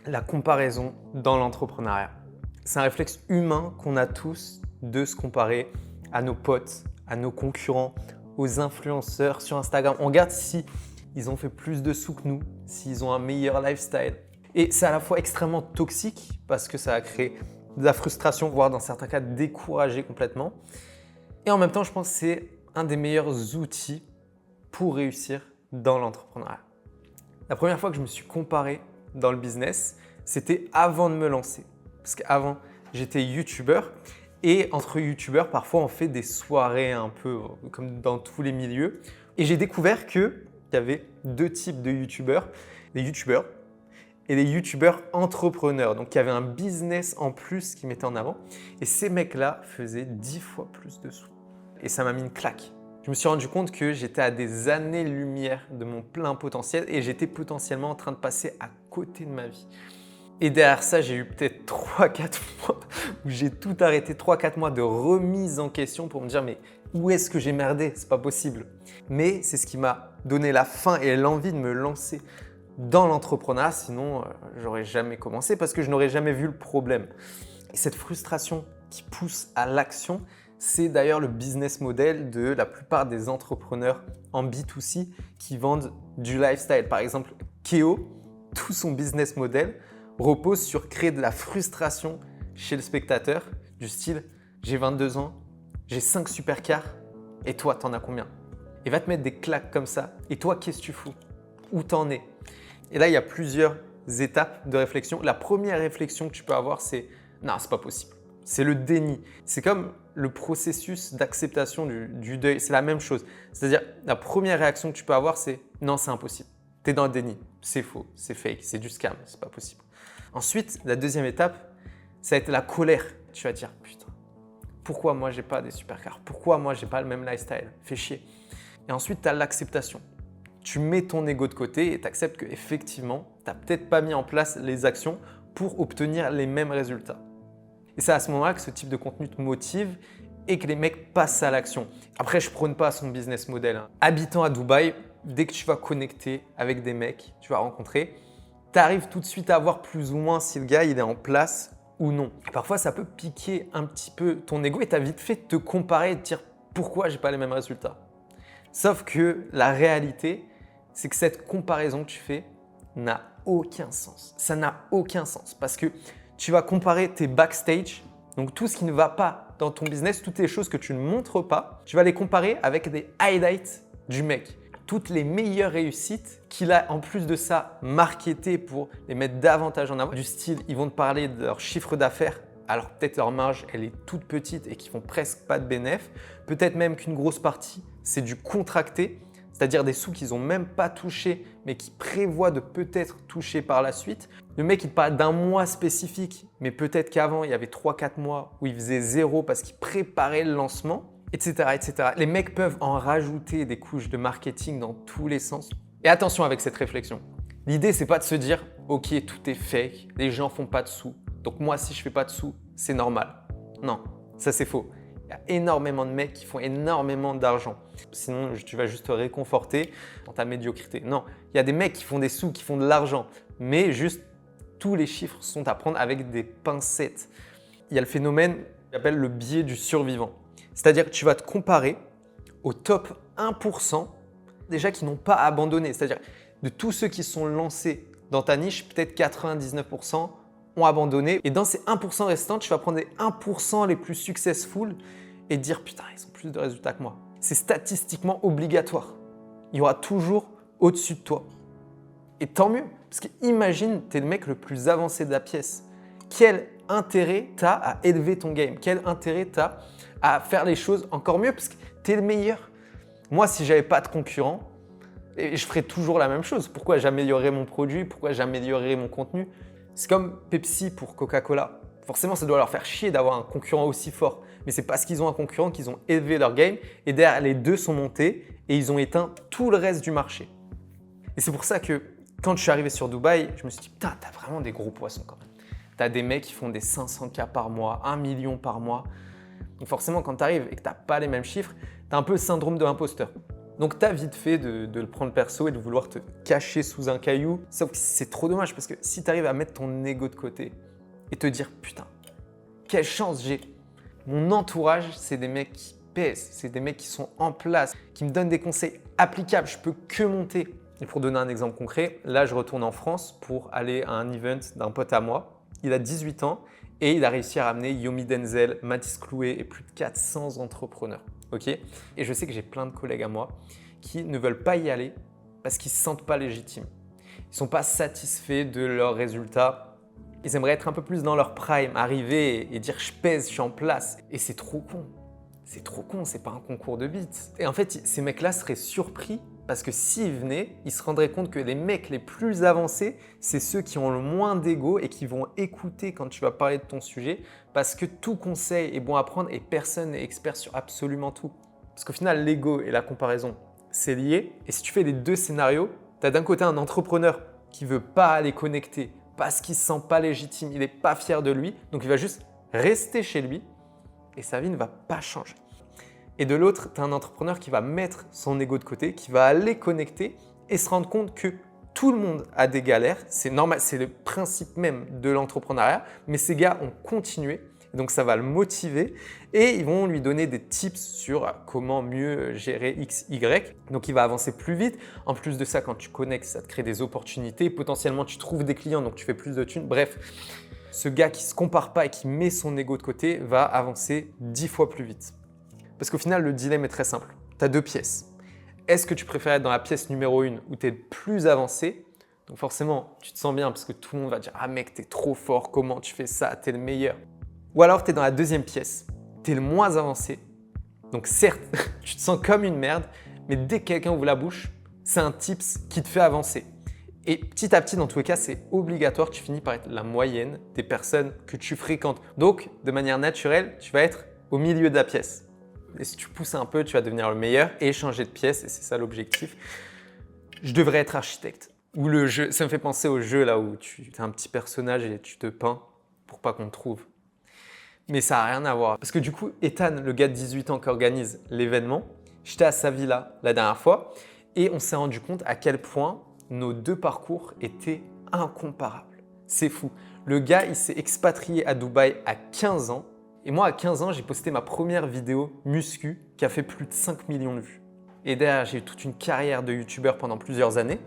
La comparaison dans l'entrepreneuriat. C'est un réflexe humain qu'on a tous de se comparer à nos potes, à nos concurrents, aux influenceurs sur Instagram. On regarde si ils ont fait plus de sous que nous, s'ils ont un meilleur lifestyle. Et c'est à la fois extrêmement toxique parce que ça va créer de la frustration, voire dans certains cas décourager complètement. Et en même temps, je pense que c'est un des meilleurs outils pour réussir dans l'entrepreneuriat. La première fois que je me suis comparé dans le business, c'était avant de me lancer. Parce qu'avant, j'étais youtubeur et entre youtubeurs, parfois on fait des soirées un peu comme dans tous les milieux. Et j'ai découvert qu'il y avait deux types de youtubeurs, les youtubeurs et les youtubeurs entrepreneurs. Donc il y avait un business en plus qui mettait en avant et ces mecs-là faisaient 10 fois plus de sous. Et ça m'a mis une claque. Je me suis rendu compte que j'étais à des années-lumière de mon plein potentiel et j'étais potentiellement en train de passer à côté de ma vie. Et derrière ça, j'ai eu peut-être 3-4 mois où j'ai tout arrêté, 3-4 mois de remise en question pour me dire mais où est-ce que j'ai merdé? C'est pas possible. Mais c'est ce qui m'a donné la faim et l'envie de me lancer dans l'entrepreneuriat, sinon j'aurais jamais commencé parce que je n'aurais jamais vu le problème. Et cette frustration qui pousse à l'action, c'est d'ailleurs le business model de la plupart des entrepreneurs en B2C qui vendent du lifestyle. Par exemple, Keo, tout son business model repose sur créer de la frustration chez le spectateur du style « j'ai 22 ans, j'ai 5 supercars et toi, t'en as combien ?» Et va te mettre des claques comme ça. Et toi, qu'est-ce que tu fous? Où t'en es? Et là, il y a plusieurs étapes de réflexion. La première réflexion que tu peux avoir, c'est « non, c'est pas possible ». C'est le déni. C'est comme le processus d'acceptation du deuil. C'est la même chose. C'est-à-dire, la première réaction que tu peux avoir, c'est « non, c'est impossible ». Tu es dans le déni. C'est faux, c'est fake, c'est du scam, c'est pas possible. Ensuite, la deuxième étape, ça va être la colère. Tu vas te dire « putain, pourquoi moi, j'ai pas des supercars? Pourquoi moi, j'ai pas le même lifestyle? Fais chier ». Et ensuite, tu as l'acceptation. Tu mets ton ego de côté et tu acceptes qu'effectivement, tu n'as peut-être pas mis en place les actions pour obtenir les mêmes résultats. Et c'est à ce moment-là que ce type de contenu te motive et que les mecs passent à l'action. Après, je ne prône pas son business model. Habitant à Dubaï, dès que tu vas connecter avec des mecs, tu vas rencontrer, tu arrives tout de suite à voir plus ou moins si le gars il est en place ou non. Parfois, ça peut piquer un petit peu ton ego et tu as vite fait de te comparer et de te dire pourquoi je n'ai pas les mêmes résultats. Sauf que la réalité, c'est que cette comparaison que tu fais n'a aucun sens. Ça n'a aucun sens parce que tu vas comparer tes backstage, donc tout ce qui ne va pas dans ton business, toutes les choses que tu ne montres pas, tu vas les comparer avec des highlights du mec. Toutes les meilleures réussites qu'il a en plus de ça marketées pour les mettre davantage en avant. Du style, ils vont te parler de leur chiffre d'affaires, alors peut-être leur marge, elle est toute petite et qu'ils font presque pas de bénéfice. Peut-être même qu'une grosse partie, c'est du contracté, c'est-à-dire des sous qu'ils n'ont même pas touchés, mais qui prévoient de peut-être toucher par la suite. Le mec, il te parle d'un mois spécifique, mais peut-être qu'avant, il y avait 3-4 mois où il faisait zéro parce qu'il préparait le lancement, etc., etc. Les mecs peuvent en rajouter des couches de marketing dans tous les sens. Et attention avec cette réflexion. L'idée, c'est pas de se dire « Ok, tout est fake, les gens font pas de sous, donc moi, si je fais pas de sous, c'est normal. » Non, ça c'est faux. Il y a énormément de mecs qui font énormément d'argent. Sinon, tu vas juste te réconforter dans ta médiocrité. Non, il y a des mecs qui font des sous, qui font de l'argent, mais juste tous les chiffres sont à prendre avec des pincettes. Il y a le phénomène qu'on appelle le biais du survivant. C'est-à-dire que tu vas te comparer au top 1% déjà qui n'ont pas abandonné. C'est-à-dire de tous ceux qui sont lancés dans ta niche, peut-être 99% ont abandonné. Et dans ces 1% restants, tu vas prendre les 1% les plus successful et te dire putain, ils ont plus de résultats que moi. C'est statistiquement obligatoire. Il y aura toujours au-dessus de toi. Et tant mieux, parce qu'imagine, tu es le mec le plus avancé de la pièce. Quel intérêt tu as à élever ton game? Quel intérêt tu as à faire les choses encore mieux? Parce que tu es le meilleur. Moi, si j'avais pas de concurrent, je ferais toujours la même chose. Pourquoi j'améliorerais mon produit? Pourquoi j'améliorerais mon contenu? C'est comme Pepsi pour Coca-Cola. Forcément, ça doit leur faire chier d'avoir un concurrent aussi fort. Mais c'est parce qu'ils ont un concurrent qu'ils ont élevé leur game et derrière, les deux sont montés et ils ont éteint tout le reste du marché. Et c'est pour ça que quand je suis arrivé sur Dubaï, je me suis dit putain, t'as vraiment des gros poissons quand même. T'as des mecs qui font des 500K par mois, 1 million par mois. Donc forcément, quand tu arrives et que t'as pas les mêmes chiffres, t'as un peu le syndrome de l'imposteur. Donc tu as vite fait de le prendre perso et de vouloir te cacher sous un caillou. Sauf que c'est trop dommage parce que si tu arrives à mettre ton ego de côté et te dire putain, quelle chance j'ai. Mon entourage, c'est des mecs qui pèsent, c'est des mecs qui sont en place, qui me donnent des conseils applicables, je peux que monter. Et pour donner un exemple concret, là je retourne en France pour aller à un event d'un pote à moi. Il a 18 ans et il a réussi à ramener Yomi Denzel, Mathis Clouet et plus de 400 entrepreneurs. Okay, et je sais que j'ai plein de collègues à moi qui ne veulent pas y aller parce qu'ils ne se sentent pas légitimes. Ils ne sont pas satisfaits de leurs résultats. Ils aimeraient être un peu plus dans leur prime, arriver et dire je pèse, je suis en place. Et c'est trop con. C'est trop con, c'est pas un concours de beats. Et en fait, ces mecs-là seraient surpris parce que s'ils venaient, ils se rendraient compte que les mecs les plus avancés, c'est ceux qui ont le moins d'ego et qui vont écouter quand tu vas parler de ton sujet parce que tout conseil est bon à prendre et personne n'est expert sur absolument tout. Parce qu'au final, l'ego et la comparaison, c'est lié. Et si tu fais les deux scénarios, tu as d'un côté un entrepreneur qui veut pas aller connecter parce qu'il ne se sent pas légitime, il n'est pas fier de lui, donc il va juste rester chez lui et sa vie ne va pas changer. Et de l'autre, tu as un entrepreneur qui va mettre son ego de côté, qui va aller connecter et se rendre compte que tout le monde a des galères. C'est normal, c'est le principe même de l'entrepreneuriat, mais ces gars ont continué. Donc ça va le motiver et ils vont lui donner des tips sur comment mieux gérer X, Y. Donc il va avancer plus vite. En plus de ça, quand tu connectes, ça te crée des opportunités. Potentiellement, tu trouves des clients, donc tu fais plus de thunes. Bref, ce gars qui ne se compare pas et qui met son ego de côté va avancer 10 fois plus vite. Parce qu'au final, le dilemme est très simple. Tu as deux pièces. Est-ce que tu préfères être dans la pièce numéro 1 où tu es le plus avancé? Donc forcément, tu te sens bien parce que tout le monde va dire « Ah mec, tu es trop fort, comment tu fais ça? Tu es le meilleur ». Ou alors, tu es dans la deuxième pièce. Tu es le moins avancé. Donc certes, tu te sens comme une merde, mais dès que quelqu'un ouvre la bouche, c'est un tips qui te fait avancer. Et petit à petit, dans tous les cas, c'est obligatoire. Tu finis par être la moyenne des personnes que tu fréquentes. Donc, de manière naturelle, tu vas être au milieu de la pièce. Et si tu pousses un peu, tu vas devenir le meilleur et changer de pièce. Et c'est ça l'objectif. Je devrais être architecte. Ou le jeu, ça me fait penser au jeu là où tu as un petit personnage et tu te peins pour pas qu'on te trouve. Mais ça n'a rien à voir. Parce que du coup, Ethan, le gars de 18 ans qui organise l'événement, j'étais à sa villa la dernière fois et on s'est rendu compte à quel point nos deux parcours étaient incomparables. C'est fou. Le gars, il s'est expatrié à Dubaï à 15 ans. Et moi, à 15 ans, j'ai posté ma première vidéo muscu qui a fait plus de 5 millions de vues. Et derrière, j'ai eu toute une carrière de youtubeur pendant plusieurs années.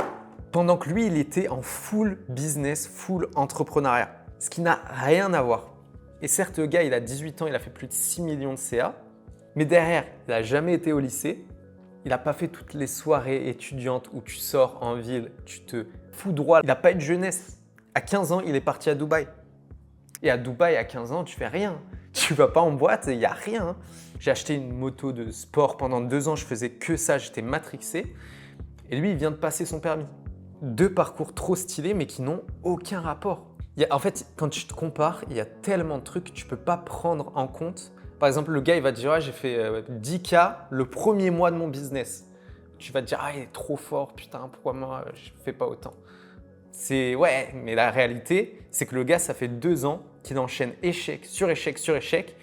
Pendant que lui, il était en full business, full entrepreneuriat. Ce qui n'a rien à voir. Et certes, le gars, il a 18 ans, il a fait plus de 6 millions de CA. Mais derrière, il n'a jamais été au lycée. Il n'a pas fait toutes les soirées étudiantes où tu sors en ville, tu te fous droit. Il n'a pas eu de jeunesse. À 15 ans, il est parti à Dubaï. Et à Dubaï, à 15 ans, tu fais rien. Tu vas pas en boîte, il n'y a rien. J'ai acheté une moto de sport pendant 2 ans, je faisais que ça, j'étais matrixé. Et lui, il vient de passer son permis. Deux parcours trop stylés, mais qui n'ont aucun rapport. En fait, quand tu te compares, il y a tellement de trucs que tu ne peux pas prendre en compte. Par exemple, le gars, il va te dire ah, j'ai fait 10K le premier mois de mon business. Tu vas te dire ah, il est trop fort, putain, pourquoi moi, je ne fais pas autant. C'est ouais, mais la réalité, c'est que le gars, ça fait 2 ans qu'il enchaîne échec sur échec sur échec.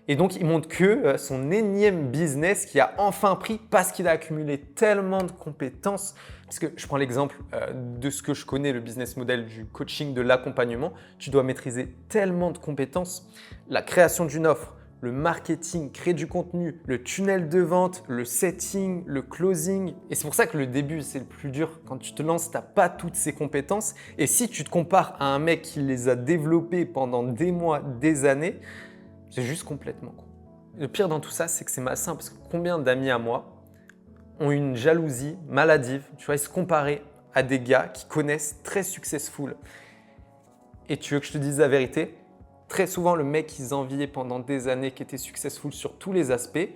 Et donc, il montre que son énième business qui a enfin pris parce qu'il a accumulé tellement de compétences. Parce que je prends l'exemple de ce que je connais, le business model du coaching, de l'accompagnement. Tu dois maîtriser tellement de compétences. La création d'une offre, le marketing, créer du contenu, le tunnel de vente, le setting, le closing. Et c'est pour ça que le début, c'est le plus dur. Quand tu te lances, tu n'as pas toutes ces compétences. Et si tu te compares à un mec qui les a développées pendant des mois, des années, c'est juste complètement con. Le pire dans tout ça, c'est que c'est malsain parce que combien d'amis à moi ont une jalousie maladive, tu vois, ils se comparaient à des gars qui connaissent très successful. Et tu veux que je te dise la vérité? Très souvent, le mec qu'ils enviaient pendant des années, qui était successful sur tous les aspects,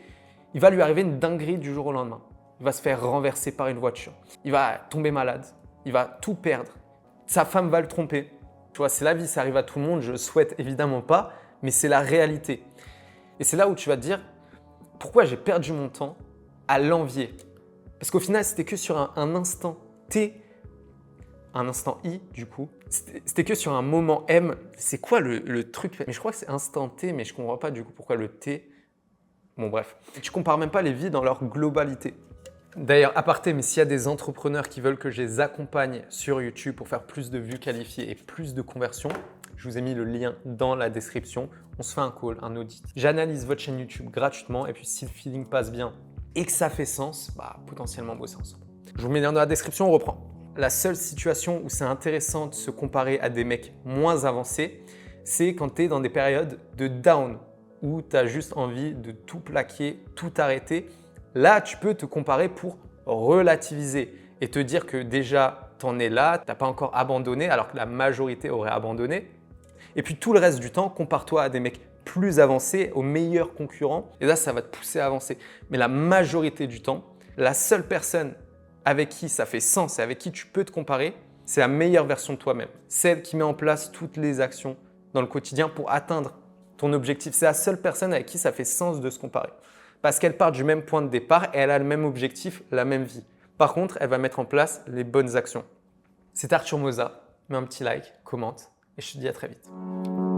il va lui arriver une dinguerie du jour au lendemain. Il va se faire renverser par une voiture. Il va tomber malade. Il va tout perdre. Sa femme va le tromper. Tu vois, c'est la vie, ça arrive à tout le monde. Je le souhaite évidemment pas, mais c'est la réalité. Et c'est là où tu vas te dire, pourquoi j'ai perdu mon temps à l'envier? Parce qu'au final, c'était que sur un instant T, un instant I du coup, c'était que sur un moment M. C'est quoi le truc? Mais je crois que c'est instant T, mais je ne comprends pas du coup pourquoi le T. Bon bref, tu compares même pas les vies dans leur globalité. D'ailleurs, aparté, mais s'il y a des entrepreneurs qui veulent que je les accompagne sur YouTube pour faire plus de vues qualifiées et plus de conversions, je vous ai mis le lien dans la description. On se fait un call, un audit. J'analyse votre chaîne YouTube gratuitement et puis si le feeling passe bien et que ça fait sens, potentiellement bosser ensemble. Je vous mets le lien dans la description, on reprend. La seule situation où c'est intéressant de se comparer à des mecs moins avancés, c'est quand tu es dans des périodes de down où tu as juste envie de tout plaquer, tout arrêter. Là, tu peux te comparer pour relativiser et te dire que déjà, tu en es là, tu n'as pas encore abandonné alors que la majorité aurait abandonné. Et puis tout le reste du temps, compare-toi à des mecs plus avancés, aux meilleurs concurrents. Et là, ça va te pousser à avancer. Mais la majorité du temps, la seule personne avec qui ça fait sens et avec qui tu peux te comparer, c'est la meilleure version de toi-même. Celle qui met en place toutes les actions dans le quotidien pour atteindre ton objectif. C'est la seule personne avec qui ça fait sens de se comparer. Parce qu'elle part du même point de départ et elle a le même objectif, la même vie. Par contre, elle va mettre en place les bonnes actions. C'est Arthur Moza. Mets un petit like, commente et je te dis à très vite.